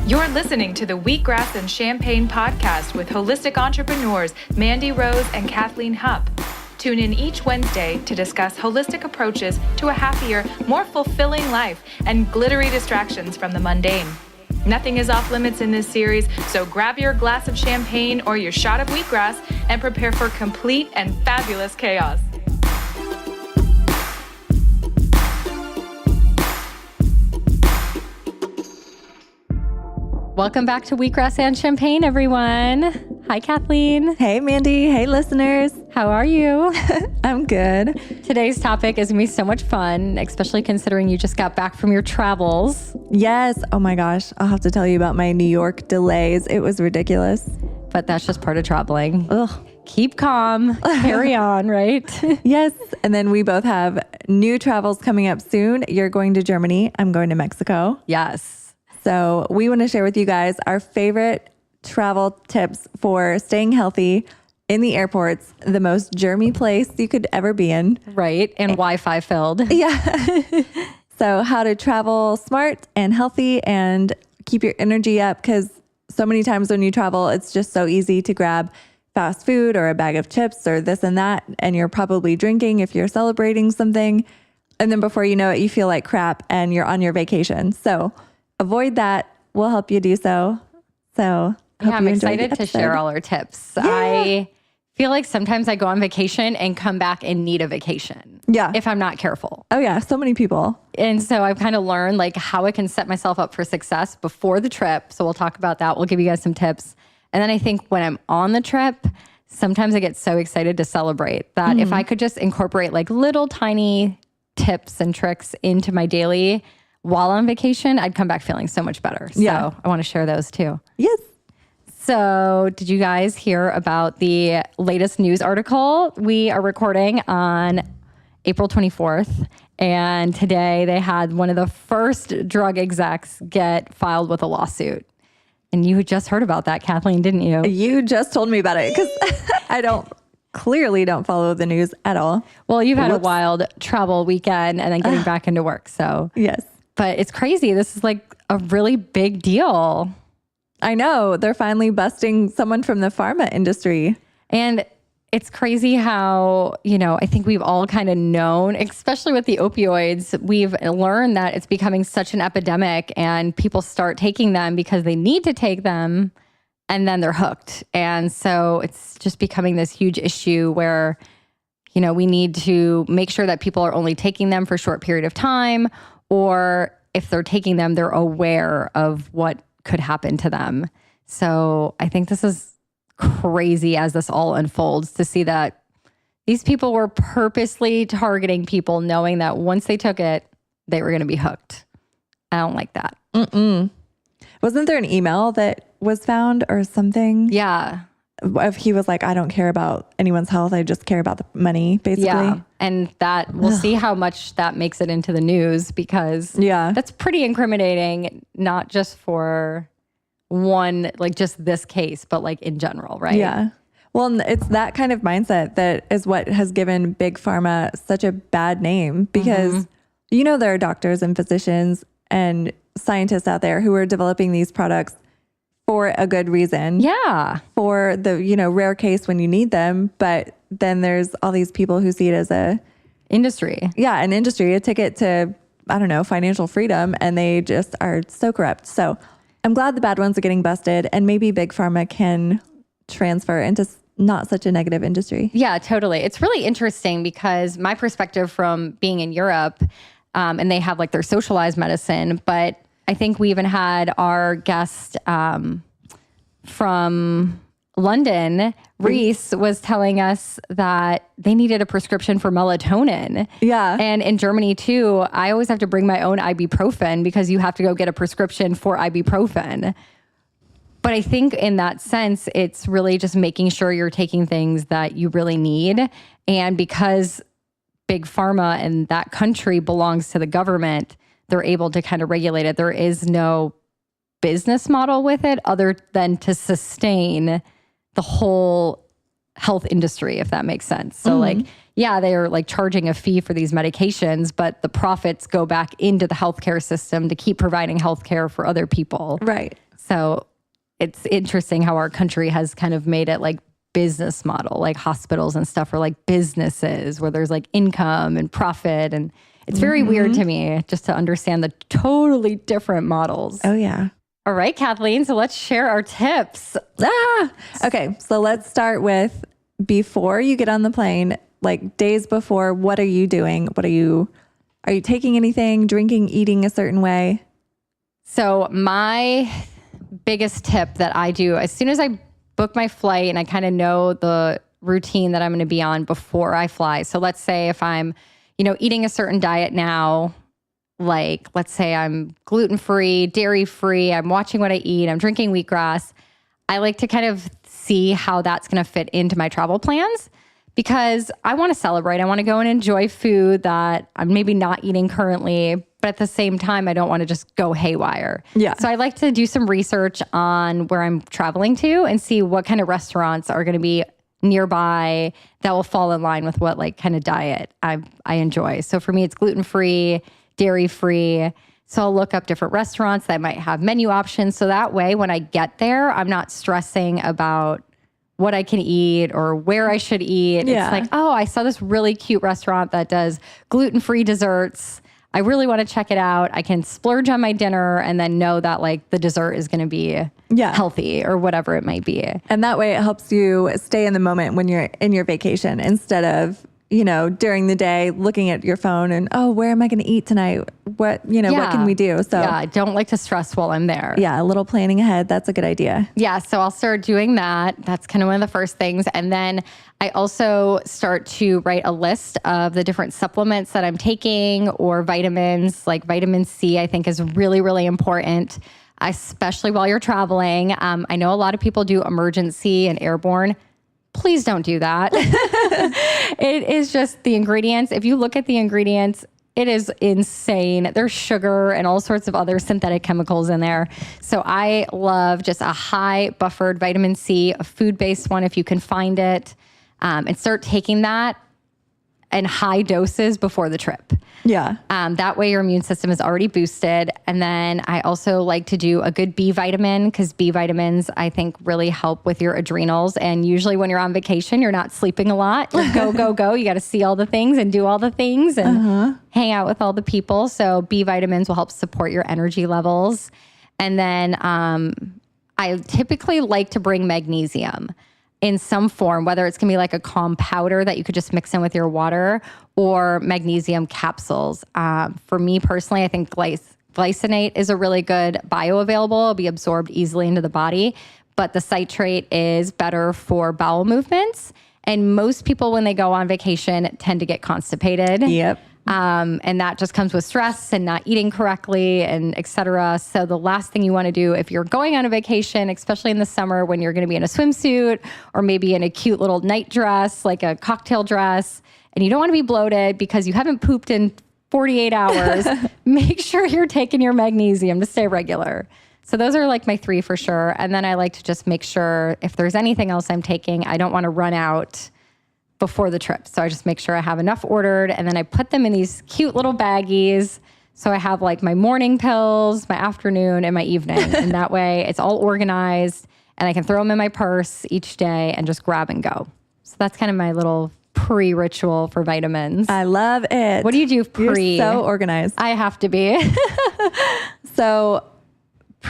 You're listening to the Wheatgrass and Champagne podcast with holistic entrepreneurs Mandi and Kathleen Hupp. Tune in each Wednesday to discuss holistic approaches to a happier, more fulfilling life and glittery distractions from the mundane. Nothing is off limits in this series, so grab your glass of champagne or your shot of wheatgrass and prepare for complete and fabulous chaos. Welcome back to Wheatgrass and Champagne, everyone. Hi, Kathleen. Hey, Mandi. Hey, listeners. How are you? I'm good. Today's topic is going to be so much fun, especially considering you just got back from your travels. Yes. Oh my gosh. I'll have to tell you about my New York delays. It was ridiculous. But that's just part of traveling. Ugh. Keep calm. Carry on, right? Yes. And then we both have new travels coming up soon. You're going to Germany. I'm going to Mexico. Yes. So we want to share with you guys our favorite travel tips for staying healthy in the airports, the most germy place you could ever be in. Right. And Wi-Fi filled. Yeah. So how to travel smart and healthy and keep your energy up, because so many times when you travel, it's just so easy to grab fast food or a bag of chips or this and that. And you're probably drinking if you're celebrating something. And then before you know it, you feel like crap and you're on your vacation. So avoid that. We'll help you do so. So yeah, I'm excited to share all our tips. Yeah. I feel like sometimes I go on vacation and come back and need a vacation. Yeah. If I'm not careful. Oh yeah. So many people. And so I've kind of learned like how I can set myself up for success before the trip. So we'll talk about that. We'll give you guys some tips. And then I think when I'm on the trip, sometimes I get so excited to celebrate that if I could just incorporate like little tiny tips and tricks into my daily while on vacation, I'd come back feeling so much better. So I want to share those too. Yes. So did you guys hear about the latest news article? We are recording on April 24th. And today they had one of the first drug execs get filed with a lawsuit. And you had just heard about that, Kathleen, didn't you? You just told me about it because I clearly don't follow the news at all. Well, you've had a wild travel weekend and then getting back into work. So yes. But it's crazy. This is like a really big deal. I know. They're finally busting someone from the pharma industry. And it's crazy how, I think we've all kind of known, especially with the opioids, we've learned that it's becoming such an epidemic and people start taking them because they need to take them and then they're hooked. And so it's just becoming this huge issue where, we need to make sure that people are only taking them for a short period of time, or if they're taking them, they're aware of what could happen to them. So I think this is crazy as this all unfolds to see that these people were purposely targeting people knowing that once they took it, they were going to be hooked. I don't like that. Wasn't there an email that was found or something? Yeah. If he was like, I don't care about anyone's health. I just care about the money, basically. Yeah. And that we'll see how much that makes it into the news, because that's pretty incriminating, not just for one, like just this case, but like in general, right? Yeah. Well, it's that kind of mindset that is what has given Big Pharma such a bad name, because, there are doctors and physicians and scientists out there who are developing these products for a good reason. Yeah. For the, rare case when you need them. But then there's all these people who see it as a industry. Yeah, an industry, a ticket to, financial freedom. And they just are so corrupt. So I'm glad the bad ones are getting busted, and maybe Big Pharma can transfer into not such a negative industry. Yeah, totally. It's really interesting because my perspective from being in Europe, and they have like their socialized medicine, but I think we even had our guest from London, Reese, was telling us that they needed a prescription for melatonin. Yeah. And in Germany too, I always have to bring my own ibuprofen because you have to go get a prescription for ibuprofen. But I think in that sense, it's really just making sure you're taking things that you really need. And because Big Pharma in that country belongs to the government, they're able to kind of regulate it. There is no business model with it other than to sustain the whole health industry, if that makes sense. So they're like charging a fee for these medications, but the profits go back into the healthcare system to keep providing healthcare for other people. Right. So it's interesting how our country has kind of made it like business model, like hospitals and stuff are like businesses where there's like income and profit. And it's very weird to me just to understand the totally different models. Oh, yeah. All right, Kathleen. So let's share our tips. Okay. So let's start with before you get on the plane, like days before, what are you doing? Are you taking anything, drinking, eating a certain way? So my biggest tip that I do as soon as I book my flight and I kind of know the routine that I'm going to be on before I fly. So let's say if I'm, eating a certain diet now, like let's say I'm gluten-free, dairy-free, I'm watching what I eat, I'm drinking wheatgrass. I like to kind of see how that's going to fit into my travel plans because I want to celebrate. I want to go and enjoy food that I'm maybe not eating currently, but at the same time, I don't want to just go haywire. Yeah. So I like to do some research on where I'm traveling to and see what kind of restaurants are going to be nearby that will fall in line with what like kind of diet I enjoy. So for me, it's gluten-free, dairy-free. So I'll look up different restaurants that might have menu options. So that way, when I get there, I'm not stressing about what I can eat or where I should eat. Yeah. It's like, oh, I saw this really cute restaurant that does gluten-free desserts. I really want to check it out. I can splurge on my dinner and then know that like the dessert is going to be healthy or whatever it might be. And that way it helps you stay in the moment when you're in your vacation instead of, during the day looking at your phone and, oh, where am I going to eat tonight? What can we do? So I don't like to stress while I'm there. Yeah. A little planning ahead. That's a good idea. Yeah. So I'll start doing that. That's kind of one of the first things. And then I also start to write a list of the different supplements that I'm taking or vitamins. Like vitamin C, I think is really, really important, especially while you're traveling. I know a lot of people do emergency and airborne. Please don't do that. It is just the ingredients. If you look at the ingredients, it is insane. There's sugar and all sorts of other synthetic chemicals in there. So I love just a high buffered vitamin C, a food-based one if you can find it, and start taking that in high doses before the trip. Yeah. That way your immune system is already boosted. And then I also like to do a good B vitamin because B vitamins, I think, really help with your adrenals. And usually when you're on vacation, you're not sleeping a lot. You're go, go, go. You got to see all the things and do all the things and hang out with all the people. So B vitamins will help support your energy levels. And then I typically like to bring magnesium in some form, whether it's going to be like a calm powder that you could just mix in with your water or magnesium capsules. For me personally, I think glycinate is a really good bioavailable. It'll be absorbed easily into the body, but the citrate is better for bowel movements. And most people, when they go on vacation, tend to get constipated. Yep. And that just comes with stress and not eating correctly and et cetera. So the last thing you want to do if you're going on a vacation, especially in the summer when you're going to be in a swimsuit or maybe in a cute little night dress, like a cocktail dress, and you don't want to be bloated because you haven't pooped in 48 hours, make sure you're taking your magnesium to stay regular. So those are like my 3 for sure. And then I like to just make sure if there's anything else I'm taking, I don't want to run out before the trip. So I just make sure I have enough ordered and then I put them in these cute little baggies. So I have like my morning pills, my afternoon, and my evening. And that way it's all organized and I can throw them in my purse each day and just grab and go. So that's kind of my little pre-ritual for vitamins. I love it. What do you do pre? You're so organized. I have to be. So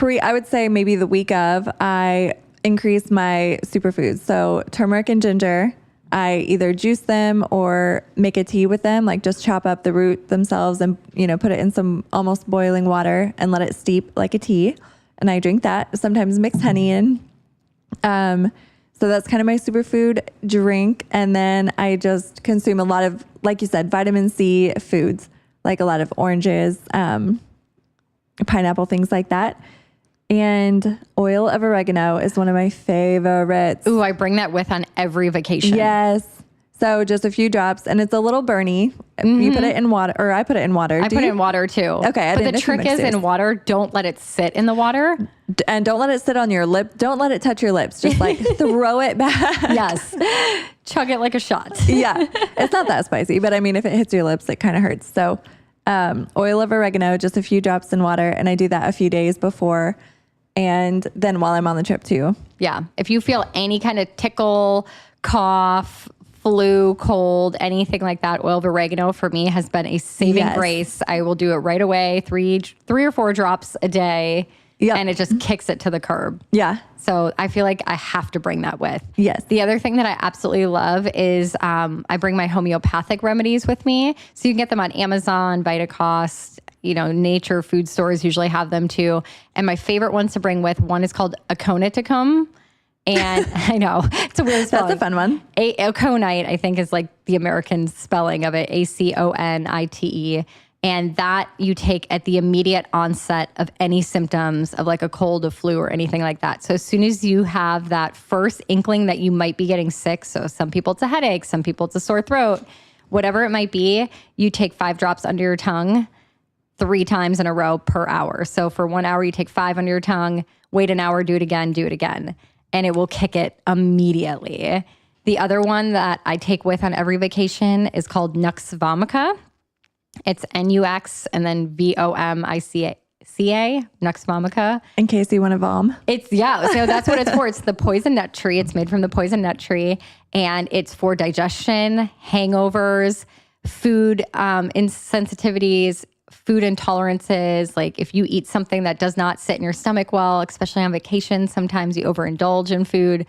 I would say maybe the week of, I increase my superfoods. So turmeric and ginger, I either juice them or make a tea with them, like just chop up the root themselves and, put it in some almost boiling water and let it steep like a tea. And I drink that, sometimes mix honey in. So that's kind of my superfood drink. And then I just consume a lot of, like you said, vitamin C foods, like a lot of oranges, pineapple, things like that. And oil of oregano is one of my favorites. Ooh, I bring that with on every vacation. Yes. So just a few drops, and it's a little burny. You put it in water, or I put it in water. I put it in water too. Okay. But the trick is in water, don't let it sit in the water. And don't let it sit on your lip. Don't let it touch your lips. Just like throw it back. Yes. Chug it like a shot. Yeah. It's not that spicy, but I mean, if it hits your lips, it kind of hurts. So oil of oregano, just a few drops in water. And I do that a few days before and then while I'm on the trip too. Yeah. If you feel any kind of tickle, cough, flu, cold, anything like that, oil of oregano for me has been a saving grace. I will do it right away, three or four drops a day, and it just kicks it to the curb. Yeah. So I feel like I have to bring that with. Yes. The other thing that I absolutely love is I bring my homeopathic remedies with me. So you can get them on Amazon, Vitacost, nature food stores usually have them too. And my favorite ones to bring with, one is called aconiticum. And I know it's a weird spelling. That's a fun one. Aconite, I think, is like the American spelling of it, ACONITE. And that you take at the immediate onset of any symptoms of like a cold, a flu, or anything like that. So as soon as you have that first inkling that you might be getting sick, so some people it's a headache, some people it's a sore throat, whatever it might be, you take 5 drops under your tongue 3 times in a row per hour. So for 1 hour, you take 5 under your tongue, wait an hour, do it again. And it will kick it immediately. The other one that I take with on every vacation is called Nux Vomica. It's NUX and then VOMICA, Nux Vomica. In case you want to vom. So that's what it's for. It's the poison nut tree. It's made from the poison nut tree. And it's for digestion, hangovers, food insensitivities, food intolerances. Like if you eat something that does not sit in your stomach well, especially on vacation, sometimes you overindulge in food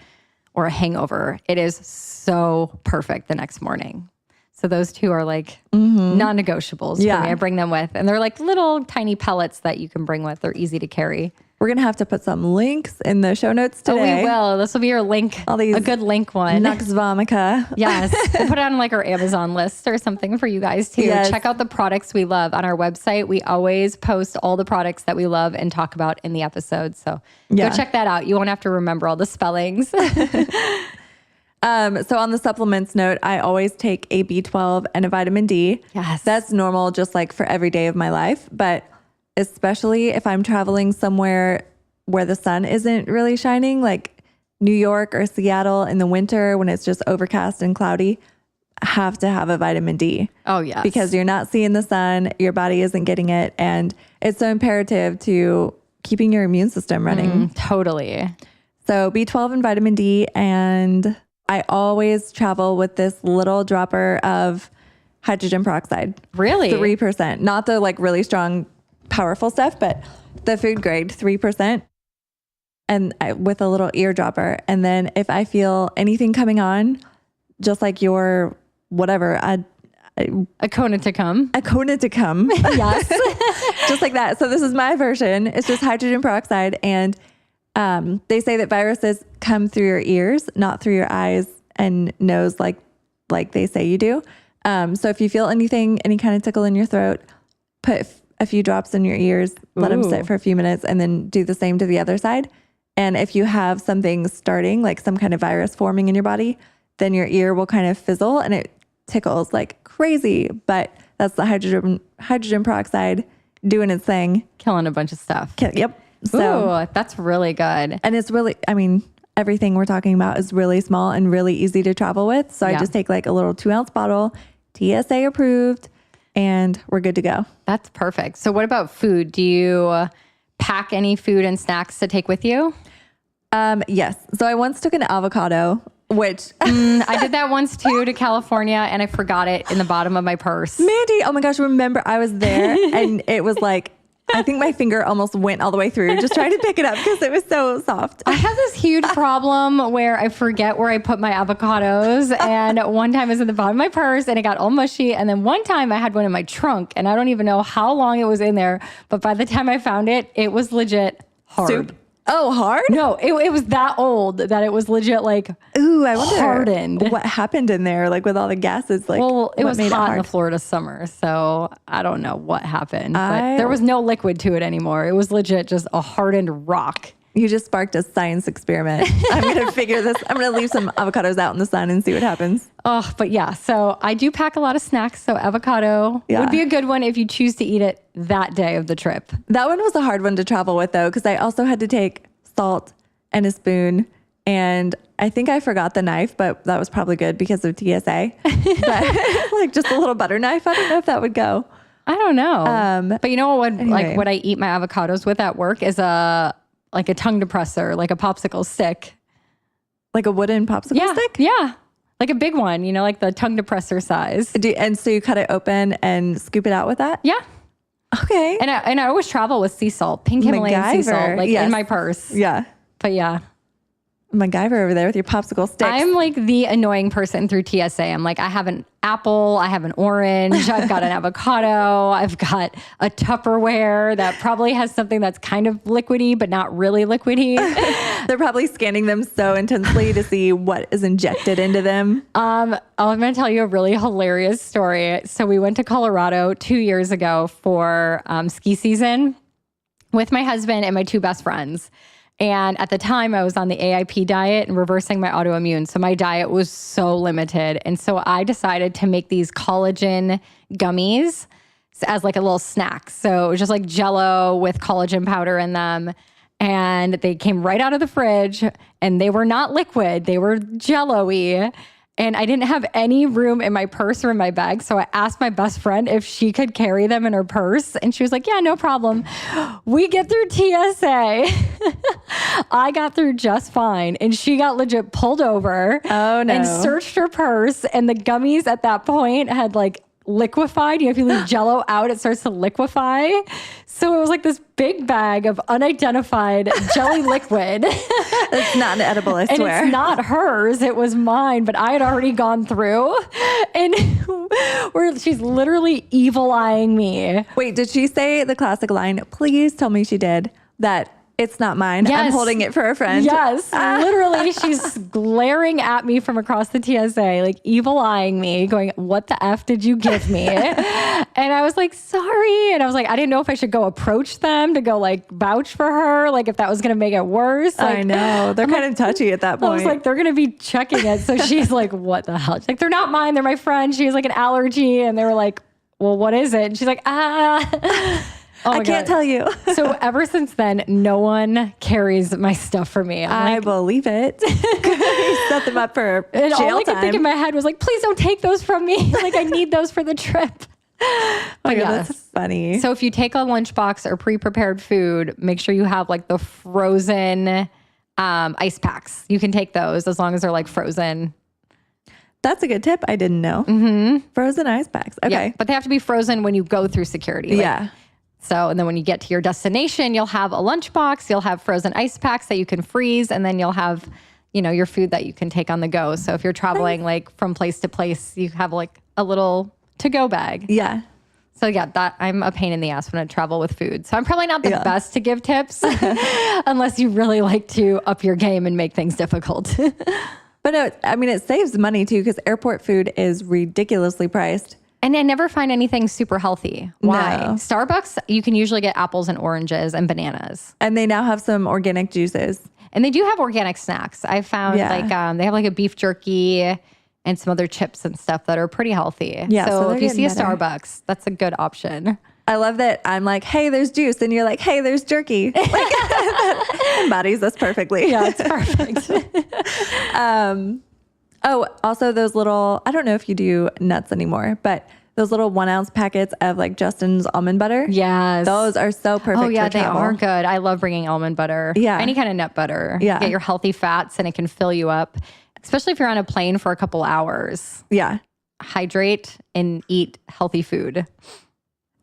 or a hangover. It is so perfect the next morning. So those two are like non-negotiables for me. I bring them with. And they're like little tiny pellets that you can bring with. They're easy to carry. We're going to have to put some links in the show notes today. Oh, we will. This will be your link. A good link one. Nux Vomica. Yes. We'll put it on like our Amazon list or something for you guys too. Yes. Check out the products we love on our website. We always post all the products that we love and talk about in the episode. So go check that out. You won't have to remember all the spellings. So on the supplements note, I always take a B12 and a vitamin D. Yes. That's normal just like for every day of my life. But especially if I'm traveling somewhere where the sun isn't really shining, like New York or Seattle in the winter when it's just overcast and cloudy, I have to have a vitamin D. Oh, yes. Because you're not seeing the sun, your body isn't getting it. And it's so imperative to keeping your immune system running. Totally. So B12 and vitamin D, and I always travel with this little dropper of hydrogen peroxide. Really? 3%. Not the like really strong, powerful stuff, but the food grade 3%. And with a little eardropper. And then if I feel anything coming on, just like your whatever, Aconiticum. Yes. Just like that. So this is my version. It's just hydrogen peroxide. And they say that viruses come through your ears, not through your eyes and nose like they say you do. So if you feel anything, any kind of tickle in your throat, put a few drops in your ears, let them sit for a few minutes, and then do the same to the other side. And if you have something starting, like some kind of virus forming in your body, then your ear will kind of fizzle and it tickles like crazy. But that's the hydrogen peroxide doing its thing. Killing a bunch of stuff. Yep. So ooh, that's really good. And it's really, everything we're talking about is really small and really easy to travel with. So I just take like a little 2-ounce bottle, TSA approved, and we're good to go. That's perfect. So what about food? Do you pack any food and snacks to take with you? Yes. So I once took an avocado, which I did that once too, to California, and I forgot it in the bottom of my purse. Mandy, oh my gosh, remember I was there and it was like, I think my finger almost went all the way through just trying to pick it up because it was so soft. I have this huge problem where I forget where I put my avocados. And one time it was in the bottom of my purse and it got all mushy. And then one time I had one in my trunk and I don't even know how long it was in there. But by the time I found it, it was legit hard. Soup. Oh, hard? No, it was that old that it was legit like I wonder hardened. What happened in there, like with all the gases? Like, well, it was hot in the hard? Florida summer, so I don't know what happened. But there was no liquid to it anymore. It was legit just a hardened rock. You just sparked a science experiment. I'm going to figure this. I'm going to leave some avocados out in the sun and see what happens. Oh, but yeah. So I do pack a lot of snacks. So avocado would be a good one if you choose to eat it that day of the trip. That one was a hard one to travel with though, because I also had to take salt and a spoon. And I think I forgot the knife, but that was probably good because of TSA. But like just a little butter knife. I don't know if that would go. I don't know. But you know what? Anyway. Like what I eat my avocados with at work is a like a tongue depressor, like a popsicle stick. Like a wooden popsicle stick? Yeah. Like a big one, like the tongue depressor size. And so you cut it open and scoop it out with that? Yeah. Okay. And I always travel with sea salt, pink Himalayan sea salt, like in my purse. Yeah. But yeah. MacGyver over there with your popsicle sticks. I'm like the annoying person through TSA. I'm like, I have an apple, I have an orange, I've got an avocado, I've got a Tupperware that probably has something that's kind of liquidy, but not really liquidy. They're probably scanning them so intensely to see what is injected into them. I'm going to tell you a really hilarious story. So we went to Colorado 2 years ago for ski season with my husband and my two best friends. And at the time I was on the AIP diet and reversing my autoimmune. So my diet was so limited. And so I decided to make these collagen gummies as like a little snack. So it was just like Jell-O with collagen powder in them. And they came right out of the fridge and they were not liquid. They were Jell-O-y. And I didn't have any room in my purse or in my bag. So I asked my best friend if she could carry them in her purse. And she was like, yeah, no problem. We get through TSA. I got through just fine. And she got legit pulled over. Oh, no. And searched her purse. And the gummies at that point had like liquefied. If you leave Jell-O out, it starts to liquefy. So it was like this big bag of unidentified jelly liquid. It's not edible, I swear. And it's not hers. It was mine, but I had already gone through. And she's literally evil eyeing me. Wait, did she say the classic line, please tell me she did, that it's not mine, yes. I'm holding it for a friend? Yes, literally she's glaring at me from across the TSA, like evil eyeing me, going, what the F did you give me? And I was like, sorry. And I was like, I didn't know if I should go approach them to go like vouch for her, like if that was going to make it worse. Like, I know. They're kind of touchy at that point. I was like, they're going to be checking it. So she's like, what the hell? She's like, they're not mine. They're my friend. She has like an allergy. And they were like, well, what is it? And she's like, Oh I can't tell you. So ever since then, no one carries my stuff for me. I believe it. Set them up for and jail all I could time. think in my head was like, please don't take those from me. Like I need those for the trip. But yeah, that's funny. So if you take a lunchbox or pre-prepared food, make sure you have like the frozen ice packs. You can take those as long as they're like frozen. That's a good tip. I didn't know. Mm-hmm. Frozen ice packs. Okay. Yeah, but they have to be frozen when you go through security. Like, yeah. So, and then when you get to your destination, you'll have a lunchbox, you'll have frozen ice packs that you can freeze, and then you'll have, your food that you can take on the go. So if you're traveling like from place to place, you have like a little to-go bag. Yeah. So yeah, that I'm a pain in the ass when I travel with food. So I'm probably not the best to give tips unless you really like to up your game and make things difficult. But no, I mean, it saves money too, because airport food is ridiculously priced. And I never find anything super healthy. Why? No. Starbucks, you can usually get apples and oranges and bananas. And they now have some organic juices. And they do have organic snacks. I found they have like a beef jerky and some other chips and stuff that are pretty healthy. Yeah, so if you see a better. Starbucks, that's a good option. I love that I'm like, hey, there's juice. And you're like, hey, there's jerky. Like, that embodies us perfectly. Yeah, it's perfect. Oh, also those little, I don't know if you do nuts anymore, but those little 1 ounce packets of like Justin's almond butter. Yes. Those are so perfect. Oh, yeah, for they travel. are good. I love bringing almond butter. Yeah. Any kind of nut butter. Yeah. You get your healthy fats and it can fill you up, especially if you're on a plane for a couple hours. Yeah. Hydrate and eat healthy food.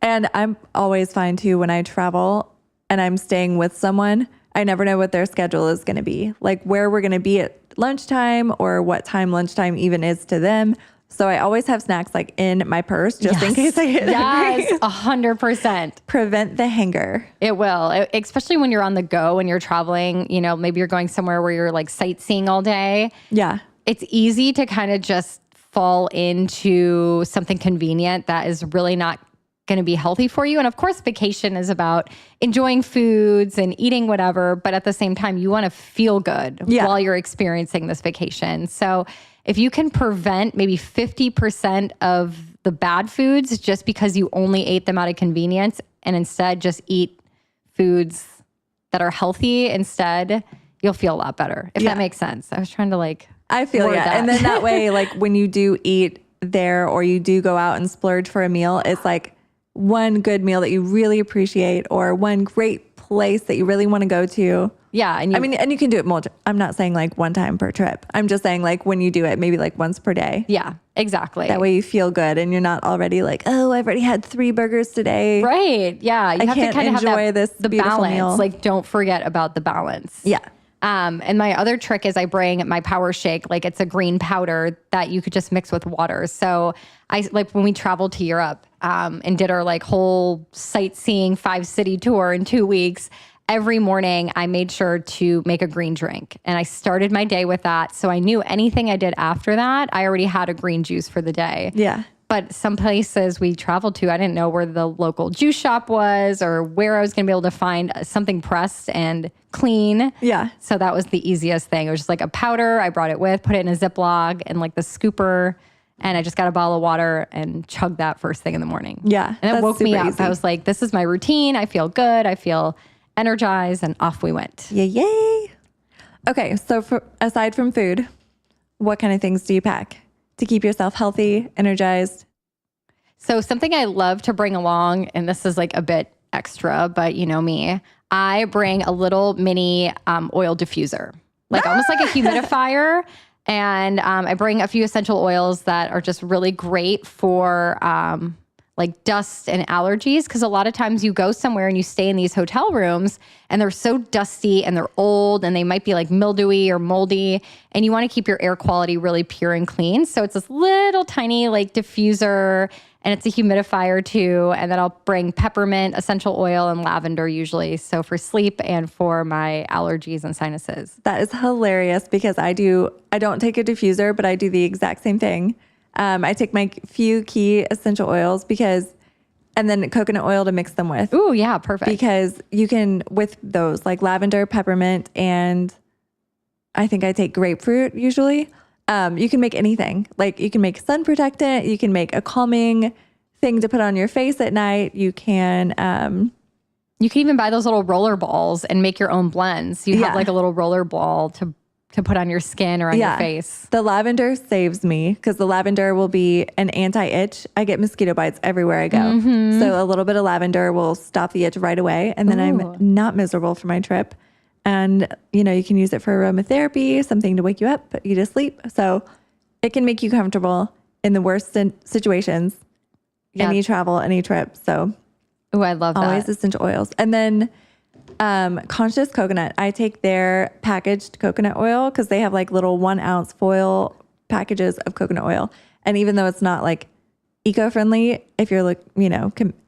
And I'm always fine too when I travel and I'm staying with someone. I never know what their schedule is going to be, like where we're going to be at lunchtime or what time lunchtime even is to them. So I always have snacks like in my purse just in case I get hungry. Yes, 100%. Prevent the hanger. It will, especially when you're on the go and you're traveling, maybe you're going somewhere where you're like sightseeing all day. Yeah. It's easy to kind of just fall into something convenient that is really not going to be healthy for you. And of course, vacation is about enjoying foods and eating whatever, but at the same time, you want to feel good while you're experiencing this vacation. So if you can prevent maybe 50% of the bad foods just because you only ate them out of convenience and instead just eat foods that are healthy instead, you'll feel a lot better, if that makes sense. I was trying to I feel word that. And then that way, like when you do eat there or you do go out and splurge for a meal, it's like one good meal that you really appreciate or one great place that you really want to go to. Yeah. And and you can do it I'm not saying like one time per trip. I'm just saying like when you do it, maybe like once per day. yeah, exactly. That way you feel good and you're not already like, oh, I've already had 3 burgers today. Right. Yeah. You have to kind of have the balance. Meal. Like, don't forget about the balance. Yeah. And my other trick is I bring my power shake, like it's a green powder that you could just mix with water. So I like when we traveled to Europe and did our like whole sightseeing 5-city tour in 2 weeks, every morning I made sure to make a green drink and I started my day with that. So I knew anything I did after that, I already had a green juice for the day. Yeah. But some places we traveled to, I didn't know where the local juice shop was or where I was going to be able to find something pressed and clean. Yeah. So that was the easiest thing. It was just like a powder. I brought it put it in a Ziploc and like the scooper. And I just got a bottle of water and chugged that first thing in the morning. Yeah. And it woke me up. Easy. I was like, this is my routine. I feel good. I feel energized. And off we went. Yay. Okay. So aside from food, what kind of things do you pack to keep yourself healthy, energized? So something I love to bring along, and this is like a bit extra, but you know me, I bring a little mini oil diffuser, like almost like a humidifier. And I bring a few essential oils that are just really great for like dust and allergies. Because a lot of times you go somewhere and you stay in these hotel rooms and they're so dusty and they're old and they might be like mildewy or moldy. And you want to keep your air quality really pure and clean. So it's this little tiny like diffuser and it's a humidifier too. And then I'll bring peppermint, essential oil, and lavender usually. So for sleep and for my allergies and sinuses. That is hilarious because I don't take a diffuser, but I do the exact same thing. I take my few key essential oils and then coconut oil to mix them with. Ooh, yeah, perfect. Because you can, with those, like lavender, peppermint, and I think I take grapefruit usually. You can make anything. Like you can make sun protectant. You can make a calming thing to put on your face at night. You can even buy those little roller balls and make your own blends. You have like a little roller ball to put on your skin or on your face. The lavender saves me because the lavender will be an anti-itch. I get mosquito bites everywhere I go. Mm-hmm. So a little bit of lavender will stop the itch right away. And then I'm not miserable for my trip. And, you can use it for aromatherapy, something to wake you up, put you to sleep. So it can make you comfortable in the worst situations, any travel, any trip. So I love that. Always essential oils. And then Conscious Coconut. I take their packaged coconut oil because they have like little 1 ounce foil packages of coconut oil. And even though it's not like eco-friendly, if you're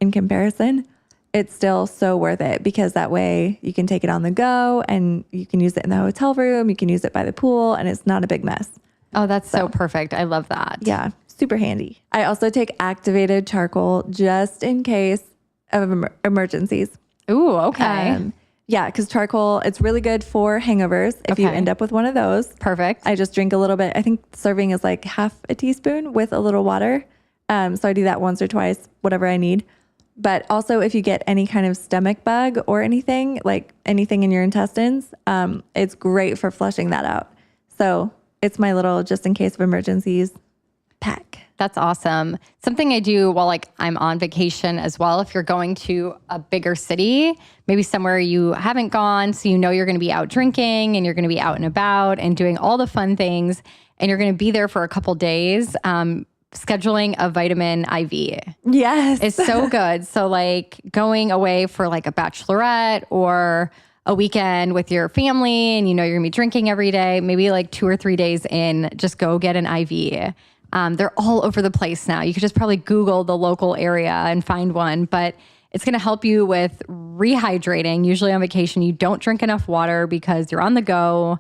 in comparison, it's still so worth it because that way you can take it on the go and you can use it in the hotel room. You can use it by the pool and it's not a big mess. Oh, that's so perfect. I love that. Yeah. Super handy. I also take activated charcoal just in case of emergencies. Ooh, okay. Because charcoal, it's really good for hangovers if you end up with one of those. Perfect. I just drink a little bit. I think serving is like half a teaspoon with a little water. So I do that once or twice, whatever I need. But also if you get any kind of stomach bug or anything, like anything in your intestines, it's great for flushing that out. So it's my little just in case of emergencies pack. That's awesome. Something I do while I'm on vacation as well. If you're going to a bigger city, maybe somewhere you haven't gone, so you're going to be out drinking and you're going to be out and about and doing all the fun things, and you're going to be there for a couple days. Scheduling a vitamin IV. Yes. Is so good. So going away for a bachelorette or a weekend with your family and you're going to be drinking every day, maybe 2 or 3 days in, just go get an IV. They're all over the place now. You could just probably Google the local area and find one, but it's going to help you with rehydrating. Usually on vacation, you don't drink enough water because you're on the go,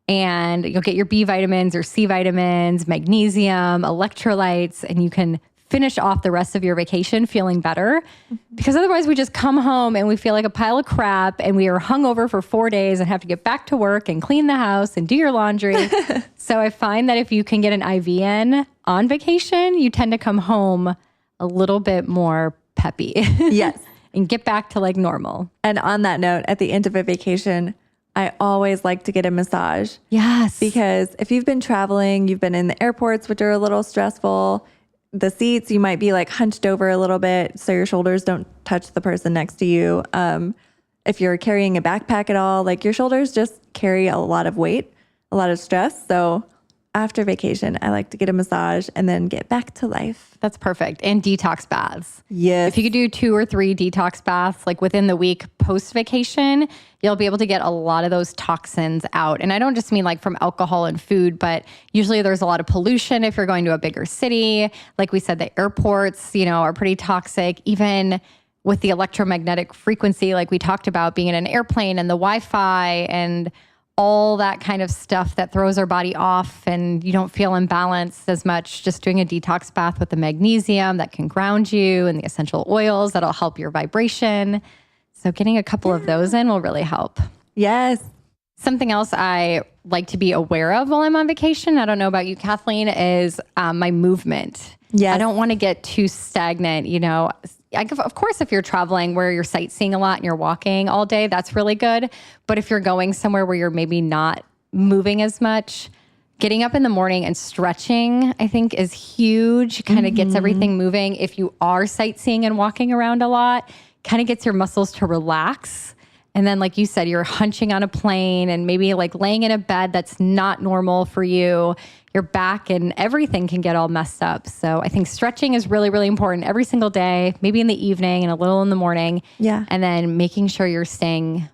and you'll get your B vitamins or C vitamins, magnesium, electrolytes, and you can finish off the rest of your vacation feeling better. Because otherwise we just come home and we feel like a pile of crap and we are hungover for 4 days and have to get back to work and clean the house and do your laundry. So I find that if you can get an IV in on vacation, you tend to come home a little bit more peppy. Yes. And get back to normal. And on that note, at the end of a vacation, I always like to get a massage. Yes. Because if you've been traveling, you've been in the airports, which are a little stressful. The seats, you might be hunched over a little bit so your shoulders don't touch the person next to you. if you're carrying a backpack at all, like your shoulders just carry a lot of weight, a lot of stress. So after vacation, I like to get a massage and then get back to life. That's perfect. And detox baths. Yes. If you could do 2 or 3 detox baths, like within the week post vacation, you'll be able to get a lot of those toxins out. And I don't just mean like from alcohol and food, but usually there's a lot of pollution if you're going to a bigger city. Like we said, the airports, are pretty toxic. Even with the electromagnetic frequency, like we talked about, being in an airplane and the Wi-Fi and all that kind of stuff that throws our body off and you don't feel imbalanced as much. Just doing a detox bath with the magnesium that can ground you and the essential oils that'll help your vibration. So getting a couple of those in will really help. Yes. Something else I like to be aware of while I'm on vacation, I don't know about you, Kathleen, is my movement. Yes. I don't want to get too stagnant, Of course, if you're traveling where you're sightseeing a lot and you're walking all day, that's really good. But if you're going somewhere where you're maybe not moving as much, getting up in the morning and stretching, I think, is huge. Kind of gets everything moving. If you are sightseeing and walking around a lot, kind of gets your muscles to relax. And then, like you said, you're hunching on a plane and maybe like laying in a bed that's not normal for you. Your back and everything can get all messed up. So I think stretching is really, really important every single day, maybe in the evening and a little in the morning. Yeah. And then making sure you're staying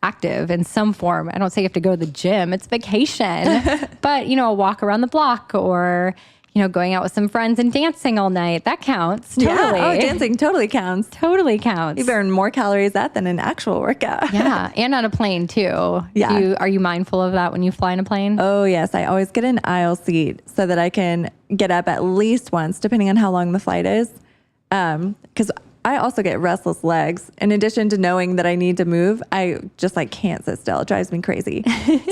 active in some form. I don't say you have to go to the gym. It's vacation. But, a walk around the block or, going out with some friends and dancing all night. That counts. Totally. Yeah. Oh, dancing totally counts. Totally counts. You burn more calories that than an actual workout. Yeah. And on a plane too. Yeah. Are you mindful of that when you fly in a plane? Oh, yes. I always get an aisle seat so that I can get up at least once, depending on how long the flight is. Because I also get restless legs. In addition to knowing that I need to move, I just can't sit still. It drives me crazy.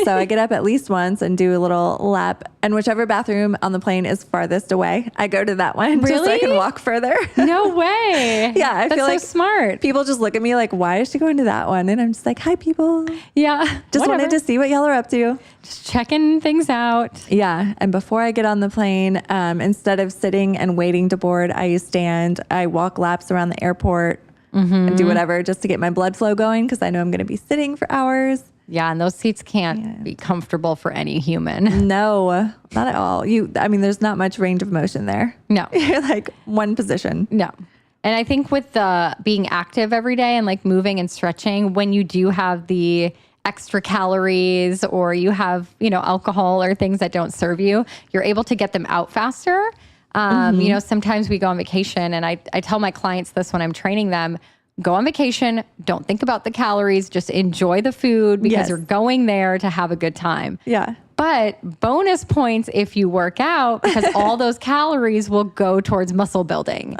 So I get up at least once and do a little lap. And whichever bathroom on the plane is farthest away, I go to that one just so I can walk further. No way. Yeah, I feel like so smart. People just look at me like, why is she going to that one? And I'm just like, hi, people. Yeah. Just wanted to see what y'all are up to. Just checking things out. Yeah. And before I get on the plane, instead of sitting and waiting to board, I stand. I walk laps around the airport and do whatever just to get my blood flow going because I know I'm going to be sitting for hours. Yeah. And those seats can't be comfortable for any human. No, not at all. There's not much range of motion there. No. You're like one position. No. And I think with the being active every day and moving and stretching, when you do have the extra calories or you have, alcohol or things that don't serve you, you're able to get them out faster. Sometimes we go on vacation and I tell my clients this when I'm training them, go on vacation, don't think about the calories, just enjoy the food because you're going there to have a good time. Yeah. But bonus points if you work out because all those calories will go towards muscle building.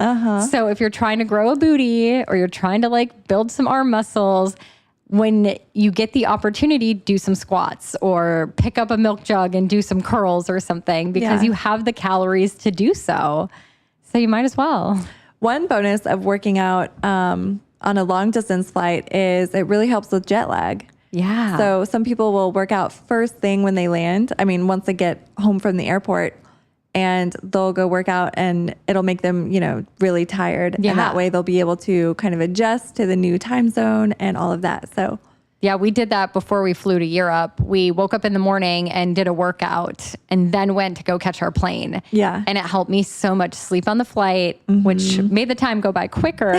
So if you're trying to grow a booty or you're trying to build some arm muscles, when you get the opportunity, do some squats or pick up a milk jug and do some curls or something because you have the calories to do so. So you might as well. One bonus of working out on a long distance flight is it really helps with jet lag. Yeah. So some people will work out first thing when they land. Once they get home from the airport, and they'll go work out and it'll make them, really tired. Yeah. And that way they'll be able to kind of adjust to the new time zone and all of that. So yeah, we did that before we flew to Europe. We woke up in the morning and did a workout and then went to go catch our plane. Yeah. And it helped me so much sleep on the flight, which made the time go by quicker.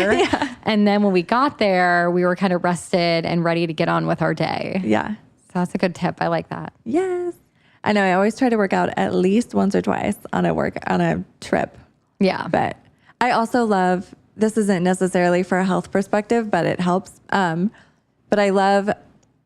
And then when we got there, we were kind of rested and ready to get on with our day. Yeah. So that's a good tip. I like that. Yes. I know. I always try to work out at least once or twice on a trip. Yeah. But I also love, this isn't necessarily for a health perspective, but it helps. But I love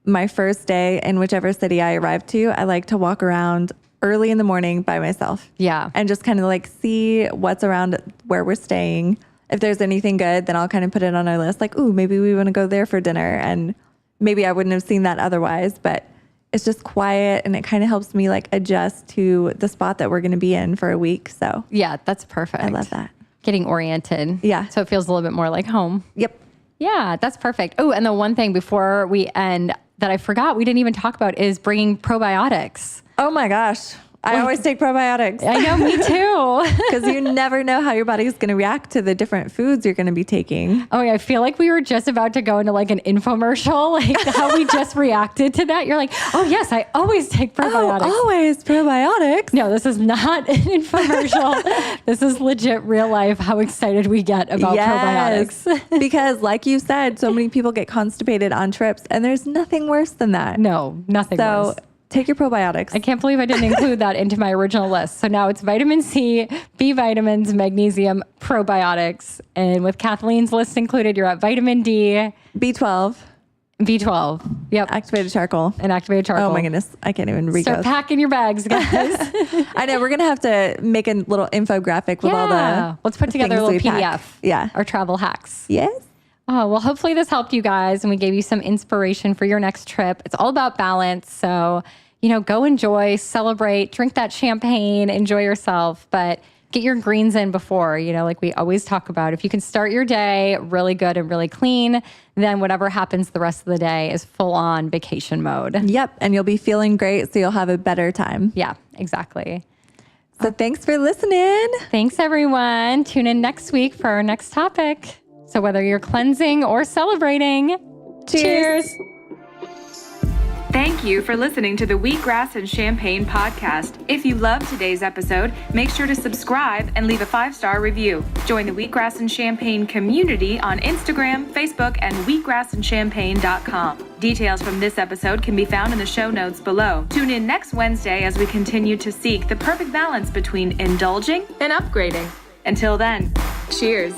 my first day in whichever city I arrive to. I like to walk around early in the morning by myself. Yeah. And just kind of see what's around where we're staying. If there's anything good, then I'll kind of put it on our list. Ooh, maybe we want to go there for dinner. And maybe I wouldn't have seen that otherwise, but it's just quiet and it kind of helps me adjust to the spot that we're going to be in for a week. So yeah, that's perfect. I love that. Getting oriented. Yeah. So it feels a little bit more like home. Yep. Yeah, that's perfect. Oh, and the one thing before we end that I forgot we didn't even talk about is bringing probiotics. Oh my gosh. I always take probiotics. I know, me too. Because you never know how your body's going to react to the different foods you're going to be taking. Oh, yeah. I feel like we were just about to go into like an infomercial, like how we just reacted to that. You're like, oh, yes, I always take probiotics. Oh, always probiotics. No, this is not an infomercial. This is legit real life, how excited we get about probiotics. Because like you said, so many people get constipated on trips and there's nothing worse than that. No, nothing worse. Take your probiotics. I can't believe I didn't include that into my original list. So now it's vitamin C, B vitamins, magnesium, probiotics. And with Kathleen's list included, you're at vitamin D, B12, B12. Yep. activated charcoal. And activated charcoal. Oh my goodness. I can't even read. Start packing your bags, guys. I know. We're going to have to make a little infographic with all the. Let's put together a little PDF. Pack. Yeah. Our travel hacks. Yes. Oh, well, hopefully this helped you guys and we gave you some inspiration for your next trip. It's all about balance. So, go enjoy, celebrate, drink that champagne, enjoy yourself, but get your greens in before, like we always talk about. If you can start your day really good and really clean, then whatever happens the rest of the day is full on vacation mode. Yep. And you'll be feeling great. So you'll have a better time. Yeah, exactly. So thanks for listening. Thanks, everyone. Tune in next week for our next topic. So whether you're cleansing or celebrating, cheers. Thank you for listening to the Wheatgrass and Champagne podcast. If you loved today's episode, make sure to subscribe and leave a 5-star review. Join the Wheatgrass and Champagne community on Instagram, Facebook, and wheatgrassandchampagne.com. Details from this episode can be found in the show notes below. Tune in next Wednesday as we continue to seek the perfect balance between indulging and upgrading. Until then, cheers.